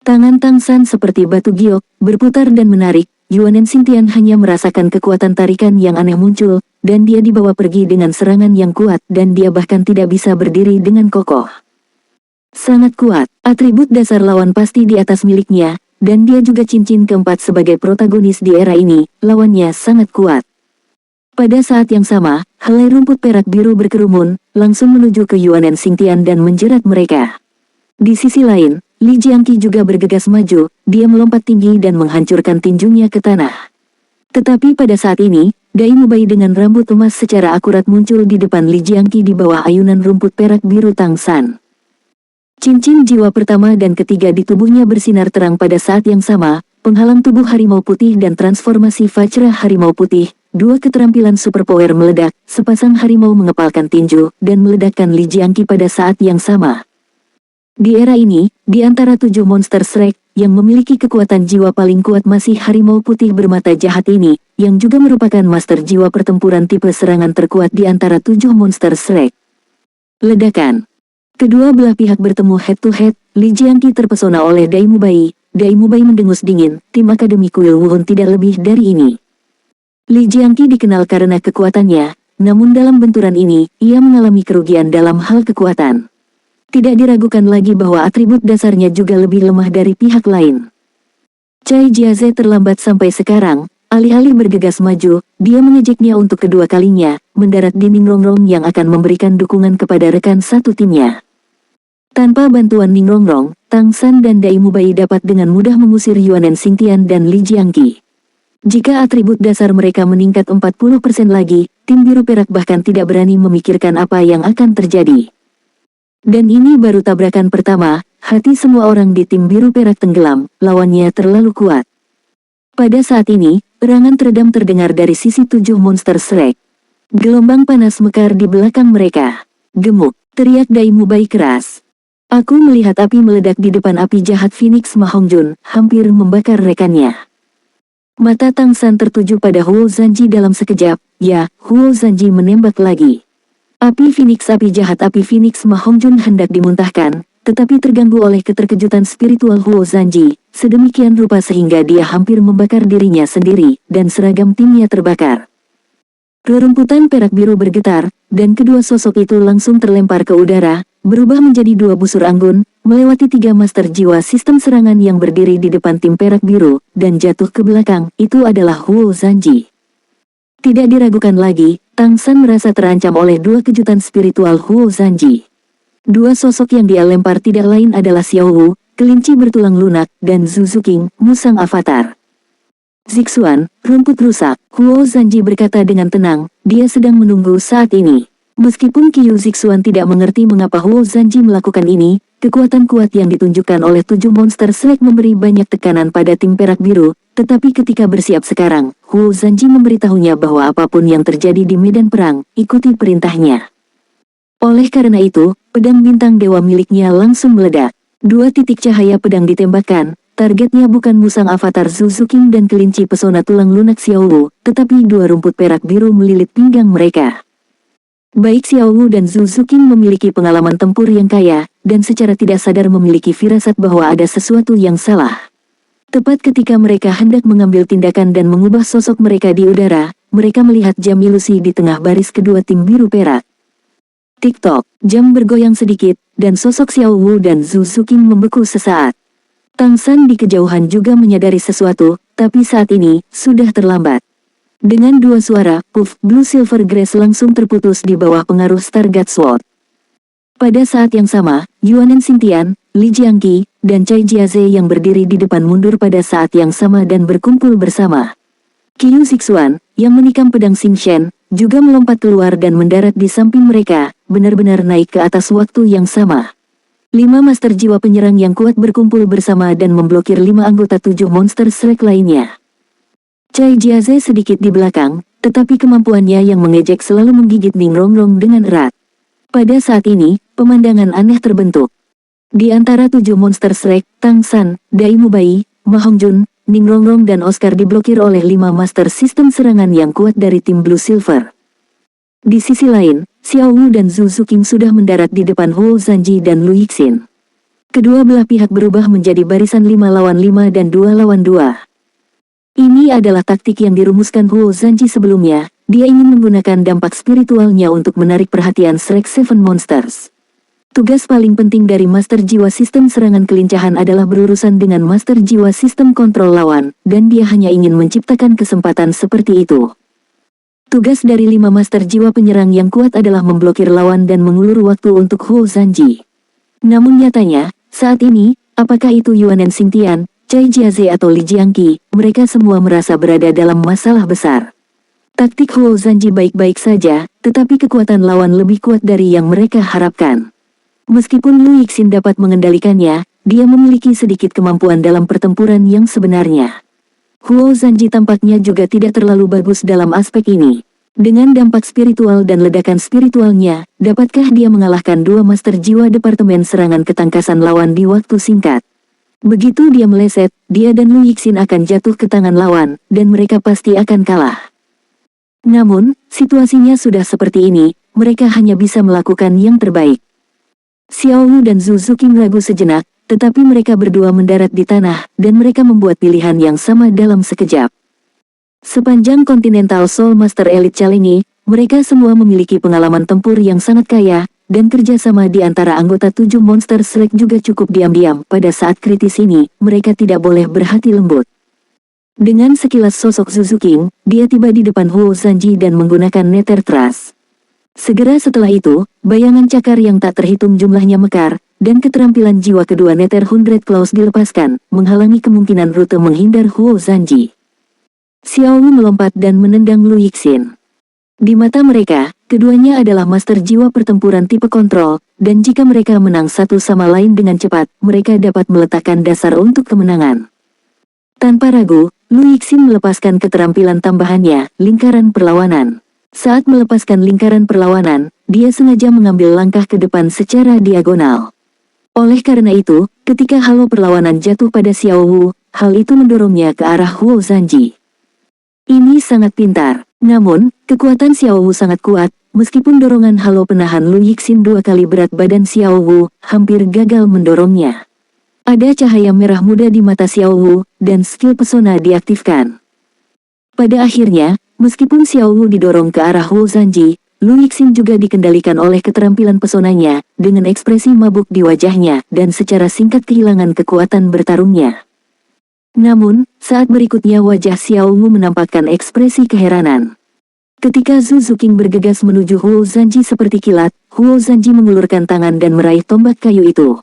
Tangan Tang San seperti batu giok, berputar dan menarik. Yuanen Xintian hanya merasakan kekuatan tarikan yang aneh muncul, dan dia dibawa pergi dengan serangan yang kuat dan dia bahkan tidak bisa berdiri dengan kokoh. Sangat kuat, atribut dasar lawan pasti di atas miliknya, dan dia juga cincin keempat sebagai protagonis di era ini, lawannya sangat kuat. Pada saat yang sama, helai rumput perak biru berkerumun, langsung menuju ke Yuanen Xingtian dan menjerat mereka. Di sisi lain, Li Jiangqi juga bergegas maju, dia melompat tinggi dan menghancurkan tinjunya ke tanah. Tetapi pada saat ini, Dai Mubai dengan rambut emas secara akurat muncul di depan Li Jiangqi di bawah ayunan rumput perak biru Tang San. Cincin jiwa pertama dan ketiga di tubuhnya bersinar terang pada saat yang sama, penghalang tubuh harimau putih dan transformasi Vajra harimau putih, dua keterampilan superpower meledak, sepasang harimau mengepalkan tinju, dan meledakkan Li Jiangqi pada saat yang sama. Di era ini, di antara 7 monster Shrek, yang memiliki kekuatan jiwa paling kuat masih harimau putih bermata jahat ini, yang juga merupakan master jiwa pertempuran tipe serangan terkuat di antara 7 monster Shrek. Ledakan. Kedua belah pihak bertemu head to head, Li Jiangqi terpesona oleh Dai Mubai. Dai Mubai mendengus dingin, tim Akademi Kuil Wuhun tidak lebih dari ini. Li Jiangqi dikenal karena kekuatannya, namun dalam benturan ini, ia mengalami kerugian dalam hal kekuatan. Tidak diragukan lagi bahwa atribut dasarnya juga lebih lemah dari pihak lain. Cai Jiaze terlambat sampai sekarang, alih-alih bergegas maju, dia mengejeknya untuk kedua kalinya, mendarat di Ningrongrong yang akan memberikan dukungan kepada rekan satu timnya. Tanpa bantuan Ningrongrong, Tang San dan Dai Mubai dapat dengan mudah mengusir Yuanen Xingtian dan Li Jiangqi. Jika atribut dasar mereka meningkat 40% lagi, tim biru perak bahkan tidak berani memikirkan apa yang akan terjadi. Dan ini baru tabrakan pertama, hati semua orang di tim biru perak tenggelam, lawannya terlalu kuat. Pada saat ini, erangan teredam terdengar dari sisi 7 monster Shrek. Gelombang panas mekar di belakang mereka. Gemuk, teriak Dai Mubai keras. Aku melihat api meledak di depan api jahat Phoenix Ma Hongjun, hampir membakar rekannya. Mata Tang San tertuju pada Huo Zanji dalam sekejap, ya, Huo Zanji menembak lagi. Api Phoenix Ma Hongjun hendak dimuntahkan, tetapi terganggu oleh keterkejutan spiritual Huo Zanji, sedemikian rupa sehingga dia hampir membakar dirinya sendiri, dan seragam timnya terbakar. Rerumputan perak biru bergetar, dan kedua sosok itu langsung terlempar ke udara, berubah menjadi 2 busur anggun, melewati 3 master jiwa sistem serangan yang berdiri di depan tim perak biru, dan jatuh ke belakang, itu adalah Huo Zanji. Tidak diragukan lagi, Tang San merasa terancam oleh 2 kejutan spiritual Huo Zanji. 2 sosok yang dia lempar tidak lain adalah Xiao Wu, kelinci bertulang lunak, dan Zhu Zuqing, musang avatar. Zixuan, rumput rusak, Huo Zanji berkata dengan tenang, dia sedang menunggu saat ini. Meskipun Qiu Zixuan tidak mengerti mengapa Huo Zanji melakukan ini, kekuatan kuat yang ditunjukkan oleh 7 monster Shrek memberi banyak tekanan pada tim perak biru, tetapi ketika bersiap sekarang, Huo Zanji memberitahunya bahwa apapun yang terjadi di medan perang, ikuti perintahnya. Oleh karena itu, pedang bintang dewa miliknya langsung meledak. 2 titik cahaya pedang ditembakkan, targetnya bukan musang avatar Zhu Zuqing dan kelinci pesona tulang lunak Xiao Wu, tetapi 2 rumput perak biru melilit pinggang mereka. Baik Xiao Wu dan Zhu Zuqing memiliki pengalaman tempur yang kaya, dan secara tidak sadar memiliki firasat bahwa ada sesuatu yang salah. Tepat ketika mereka hendak mengambil tindakan dan mengubah sosok mereka di udara, mereka melihat jam ilusi di tengah baris kedua tim biru perak. Tik-tok, jam bergoyang sedikit, dan sosok Xiao Wu dan Zhu Zuqing membeku sesaat. Tang San di kejauhan juga menyadari sesuatu, tapi saat ini, sudah terlambat. Dengan 2 suara, puff, Blue Silver Grace langsung terputus di bawah pengaruh Stargate Sword. Pada saat yang sama, Yuanen Xingtian, Li Jiangqi, dan Cai Jiaze yang berdiri di depan mundur pada saat yang sama dan berkumpul bersama. Qiu Zixuan, yang menikam pedang Xing Shen, juga melompat keluar dan mendarat di samping mereka, benar-benar naik ke atas waktu yang sama. 5 master jiwa penyerang yang kuat berkumpul bersama dan memblokir 5 anggota 7 monster Shrek lainnya. Cai Jiaze sedikit di belakang, tetapi kemampuannya yang mengejek selalu menggigit Ningrongrong dengan erat. Pada saat ini, pemandangan aneh terbentuk. Di antara 7 monster Shrek, Tang San, Dai Mubai, Ma Hongjun, Ningrongrong dan Oscar diblokir oleh 5 master sistem serangan yang kuat dari tim Blue Silver. Di sisi lain, Xiao Wu dan Zhu Zuqing sudah mendarat di depan Huo Zanji dan Lu Yixin. Kedua belah pihak berubah menjadi barisan 5 lawan 5 dan 2 lawan 2. Ini adalah taktik yang dirumuskan Huo Zanji sebelumnya, dia ingin menggunakan dampak spiritualnya untuk menarik perhatian Shrek Seven Monsters. Tugas paling penting dari Master Jiwa Sistem Serangan Kelincahan adalah berurusan dengan Master Jiwa Sistem Kontrol lawan, dan dia hanya ingin menciptakan kesempatan seperti itu. Tugas dari 5 Master Jiwa Penyerang yang kuat adalah memblokir lawan dan mengulur waktu untuk Huo Zanji. Namun nyatanya, saat ini, apakah itu Yuanen Xingtian, Cai Jiaze atau Li Jiangqi, mereka semua merasa berada dalam masalah besar. Taktik Huo Zanji baik-baik saja, tetapi kekuatan lawan lebih kuat dari yang mereka harapkan. Meskipun Lu Yixin dapat mengendalikannya, dia memiliki sedikit kemampuan dalam pertempuran yang sebenarnya. Huo Zanji tampaknya juga tidak terlalu bagus dalam aspek ini. Dengan dampak spiritual dan ledakan spiritualnya, dapatkah dia mengalahkan 2 Master Jiwa Departemen Serangan Ketangkasan lawan di waktu singkat? Begitu dia meleset, dia dan Lu Yixin akan jatuh ke tangan lawan, dan mereka pasti akan kalah. Namun, situasinya sudah seperti ini, mereka hanya bisa melakukan yang terbaik. Xiao Wu dan Zhu Zuqing ragu sejenak, tetapi mereka berdua mendarat di tanah, dan mereka membuat pilihan yang sama dalam sekejap. Sepanjang Continental Soul Master Elite Challenge, mereka semua memiliki pengalaman tempur yang sangat kaya, dan kerjasama di antara anggota 7 Monster Shrek juga cukup diam-diam. Pada saat kritis ini, mereka tidak boleh berhati lembut. Dengan sekilas sosok Zhu Zuqing, dia tiba di depan Huo Zanji dan menggunakan Nether Trust. Segera setelah itu, bayangan cakar yang tak terhitung jumlahnya mekar, dan keterampilan jiwa kedua Nether Hundred Claws dilepaskan, menghalangi kemungkinan rute menghindar Huo Zanji. Xiao Wu melompat dan menendang Lu Yixin. Di mata mereka, keduanya adalah master jiwa pertempuran tipe kontrol, dan jika mereka menang satu sama lain dengan cepat, mereka dapat meletakkan dasar untuk kemenangan. Tanpa ragu, Lu Yixin melepaskan keterampilan tambahannya, lingkaran perlawanan. Saat melepaskan lingkaran perlawanan, dia sengaja mengambil langkah ke depan secara diagonal. Oleh karena itu, ketika halo perlawanan jatuh pada Xiao Wu, hal itu mendorongnya ke arah Huo Zanji. Ini sangat pintar, namun, kekuatan Xiao Wu sangat kuat, meskipun dorongan halo penahan Lu Yixin 2 kali berat badan Xiao Wu, hampir gagal mendorongnya. Ada cahaya merah muda di mata Xiao Wu, dan skill pesona diaktifkan. Pada akhirnya, meskipun Xiao Wu didorong ke arah Huo Zanji, Lu Yixin juga dikendalikan oleh keterampilan pesonanya, dengan ekspresi mabuk di wajahnya, dan secara singkat kehilangan kekuatan bertarungnya. Namun, saat berikutnya wajah Xiao Wu menampakkan ekspresi keheranan. Ketika Zhu Zuqing bergegas menuju Huo Zanji seperti kilat, Huo Zanji mengulurkan tangan dan meraih tombak kayu itu.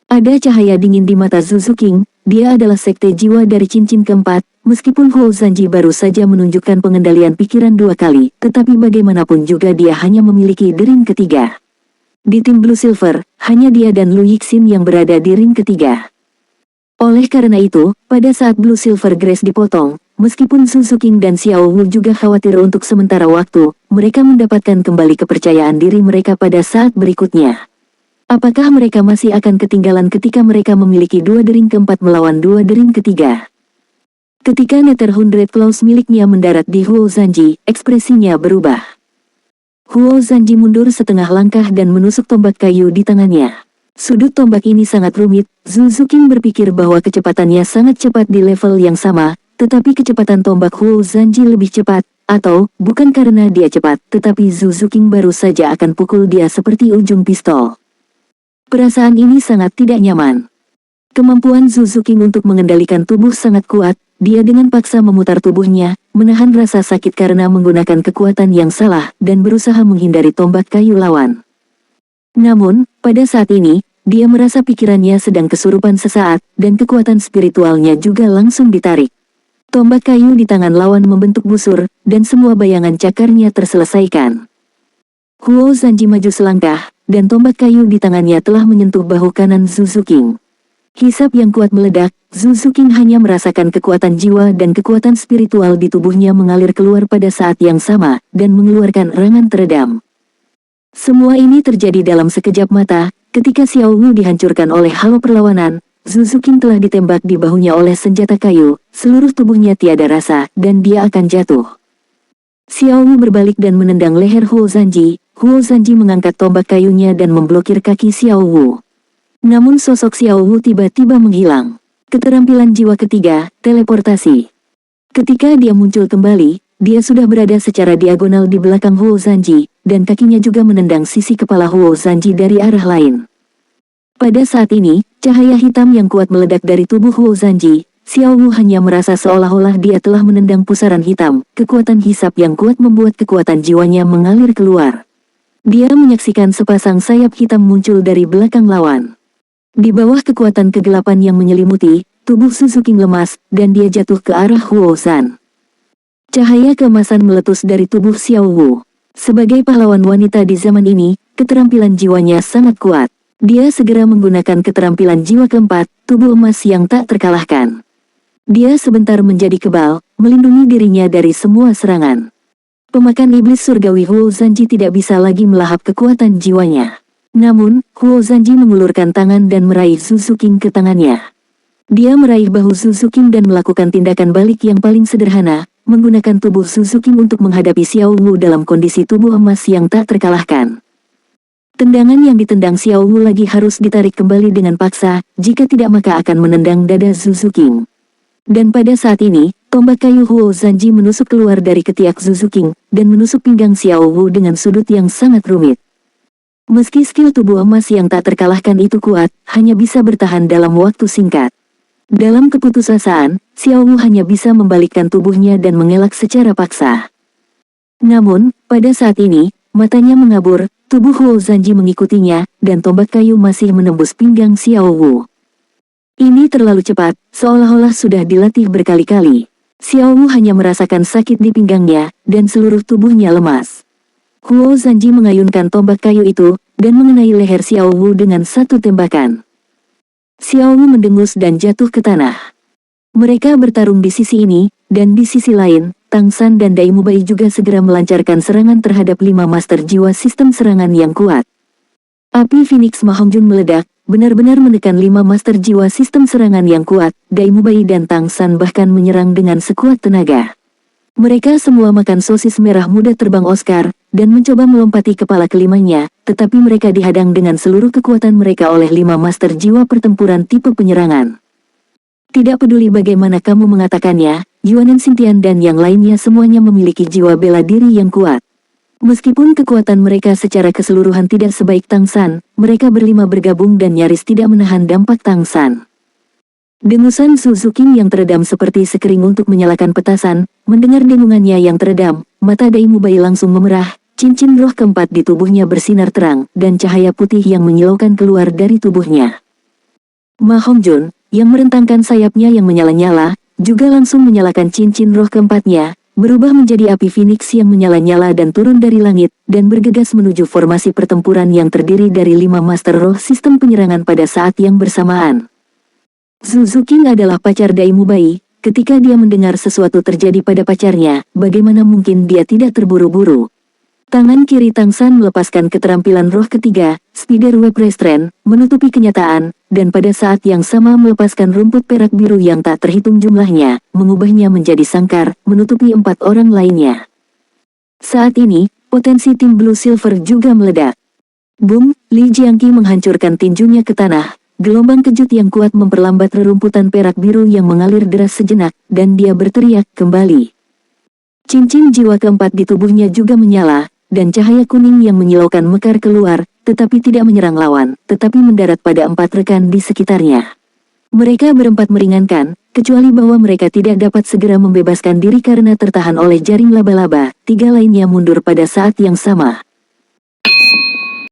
Ada cahaya dingin di mata Zhu Zuqing, dia adalah sekte jiwa dari cincin keempat, meskipun Huo Zanji baru saja menunjukkan pengendalian pikiran 2 kali, tetapi bagaimanapun juga dia hanya memiliki di ring ketiga. Di tim Blue Silver, hanya dia dan Lu Yixin yang berada di ring ketiga. Oleh karena itu, pada saat Blue Silver Grace dipotong, meskipun Zhu Zuqing dan Xiao Wu juga khawatir untuk sementara waktu, mereka mendapatkan kembali kepercayaan diri mereka pada saat berikutnya. Apakah mereka masih akan ketinggalan ketika mereka memiliki 2 dering keempat melawan 2 dering ketiga? Ketika Nether Hundred Claws miliknya mendarat di Huo Zanji, ekspresinya berubah. Huo Zanji mundur setengah langkah dan menusuk tombak kayu di tangannya. Sudut tombak ini sangat rumit, Zhu Zuqing berpikir bahwa kecepatannya sangat cepat di level yang sama, tetapi kecepatan tombak Huo Zanji lebih cepat, atau, bukan karena dia cepat, tetapi Zhu Zuqing baru saja akan pukul dia seperti ujung pistol. Perasaan ini sangat tidak nyaman. Kemampuan Zhu Zuqing untuk mengendalikan tubuh sangat kuat, dia dengan paksa memutar tubuhnya, menahan rasa sakit karena menggunakan kekuatan yang salah, dan berusaha menghindari tombak kayu lawan. Namun, pada saat ini, dia merasa pikirannya sedang kesurupan sesaat, dan kekuatan spiritualnya juga langsung ditarik. Tombak kayu di tangan lawan membentuk busur, dan semua bayangan cakarnya terselesaikan. Huo Zanji maju selangkah, dan tombak kayu di tangannya telah menyentuh bahu kanan Zhu Zuqing. Hisap yang kuat meledak, Zhu Zuqing hanya merasakan kekuatan jiwa dan kekuatan spiritual di tubuhnya mengalir keluar pada saat yang sama, dan mengeluarkan erangan teredam. Semua ini terjadi dalam sekejap mata, ketika Xiao Wu dihancurkan oleh halo perlawanan, Zhu Zuqing telah ditembak di bahunya oleh senjata kayu, seluruh tubuhnya tiada rasa, dan dia akan jatuh. Xiao Wu berbalik dan menendang leher Huo Zanji. Huo Zanji mengangkat tombak kayunya dan memblokir kaki Xiao Wu. Namun sosok Xiao Wu tiba-tiba menghilang. Keterampilan jiwa ketiga, teleportasi. Ketika dia muncul kembali, dia sudah berada secara diagonal di belakang Huo Zanji, dan kakinya juga menendang sisi kepala Huo Zanji dari arah lain. Pada saat ini, cahaya hitam yang kuat meledak dari tubuh Huo Zanji. Xiao Wu hanya merasa seolah-olah dia telah menendang pusaran hitam. Kekuatan hisap yang kuat membuat kekuatan jiwanya mengalir keluar. Dia menyaksikan sepasang sayap hitam muncul dari belakang lawan. Di bawah kekuatan kegelapan yang menyelimuti, tubuh Suzuki lemas, dan dia jatuh ke arah Huo Zan. Cahaya keemasan meletus dari tubuh Xiao Wu. Sebagai pahlawan wanita di zaman ini, keterampilan jiwanya sangat kuat. Dia segera menggunakan keterampilan jiwa keempat, tubuh emas yang tak terkalahkan. Dia sebentar menjadi kebal, melindungi dirinya dari semua serangan. Pemakan iblis surgawi Huo Zanji tidak bisa lagi melahap kekuatan jiwanya. Namun, Huo Zanji mengulurkan tangan dan meraih Suzuki ke tangannya. Dia meraih bahu Suzuki dan melakukan tindakan balik yang paling sederhana, menggunakan tubuh Suzuki untuk menghadapi Xiao Wu dalam kondisi tubuh emas yang tak terkalahkan. Tendangan yang ditendang Xiao Wu lagi harus ditarik kembali dengan paksa, jika tidak maka akan menendang dada Suzuki. Dan pada saat ini, tombak kayu Huo Zanji menusuk keluar dari ketiak Suzuki, dan menusuk pinggang Xiao Wu dengan sudut yang sangat rumit. Meski skill tubuh emas yang tak terkalahkan itu kuat, hanya bisa bertahan dalam waktu singkat. Dalam keputusasaan, Xiao Wu hanya bisa membalikkan tubuhnya dan mengelak secara paksa. Namun, pada saat ini, matanya mengabur, tubuh Huo Zanji mengikutinya, dan tombak kayu masih menembus pinggang Xiao Wu. Ini terlalu cepat, seolah-olah sudah dilatih berkali-kali. Xiao Wu hanya merasakan sakit di pinggangnya, dan seluruh tubuhnya lemas. Huo Zanji mengayunkan tombak kayu itu, dan mengenai leher Xiao Wu dengan satu tembakan. Xiao Wu mendengus dan jatuh ke tanah. Mereka bertarung di sisi ini, dan di sisi lain, Tang San dan Dai Mubai juga segera melancarkan serangan terhadap 5 master jiwa sistem serangan yang kuat. Api Phoenix Ma Hongjun meledak, benar-benar menekan 5 master jiwa sistem serangan yang kuat. Dai Mubai dan Tang San bahkan menyerang dengan sekuat tenaga. Mereka semua makan sosis merah muda terbang Oscar, dan mencoba melompati kepala kelimanya, tetapi mereka dihadang dengan seluruh kekuatan mereka oleh 5 master jiwa pertempuran tipe penyerangan. Tidak peduli bagaimana kamu mengatakannya, Yuanen Xingtian dan yang lainnya semuanya memiliki jiwa bela diri yang kuat. Meskipun kekuatan mereka secara keseluruhan tidak sebaik Tang San, mereka berlima bergabung dan nyaris tidak menahan dampak Tang San. Dengusan Suzuki yang teredam seperti sekering untuk menyalakan petasan, mendengar dengungannya yang teredam, mata Dai Mubai langsung memerah, cincin roh keempat di tubuhnya bersinar terang, dan cahaya putih yang menyilaukan keluar dari tubuhnya. Ma Hongjun, yang merentangkan sayapnya yang menyala-nyala, juga langsung menyalakan cincin roh keempatnya, berubah menjadi api Phoenix yang menyala-nyala dan turun dari langit, dan bergegas menuju formasi pertempuran yang terdiri dari 5 master roh sistem penyerangan pada saat yang bersamaan. Suzuki adalah pacar Dai Mubai. Ketika dia mendengar sesuatu terjadi pada pacarnya, bagaimana mungkin dia tidak terburu-buru? Tangan kiri Tang San melepaskan keterampilan roh ketiga, Spiderweb Restraint, menutupi kenyataan, dan pada saat yang sama melepaskan rumput perak biru yang tak terhitung jumlahnya, mengubahnya menjadi sangkar, menutupi 4 orang lainnya. Saat ini, potensi tim Blue Silver juga meledak. Boom, Li Jiangqi menghancurkan tinjunya ke tanah, gelombang kejut yang kuat memperlambat rerumputan perak biru yang mengalir deras sejenak, dan dia berteriak kembali. Cincin jiwa keempat di tubuhnya juga menyala, dan cahaya kuning yang menyilaukan mekar keluar, tetapi tidak menyerang lawan, tetapi mendarat pada 4 rekan di sekitarnya. Mereka berempat meringankan, kecuali bahwa mereka tidak dapat segera membebaskan diri karena tertahan oleh jaring laba-laba. 3 lainnya mundur pada saat yang sama.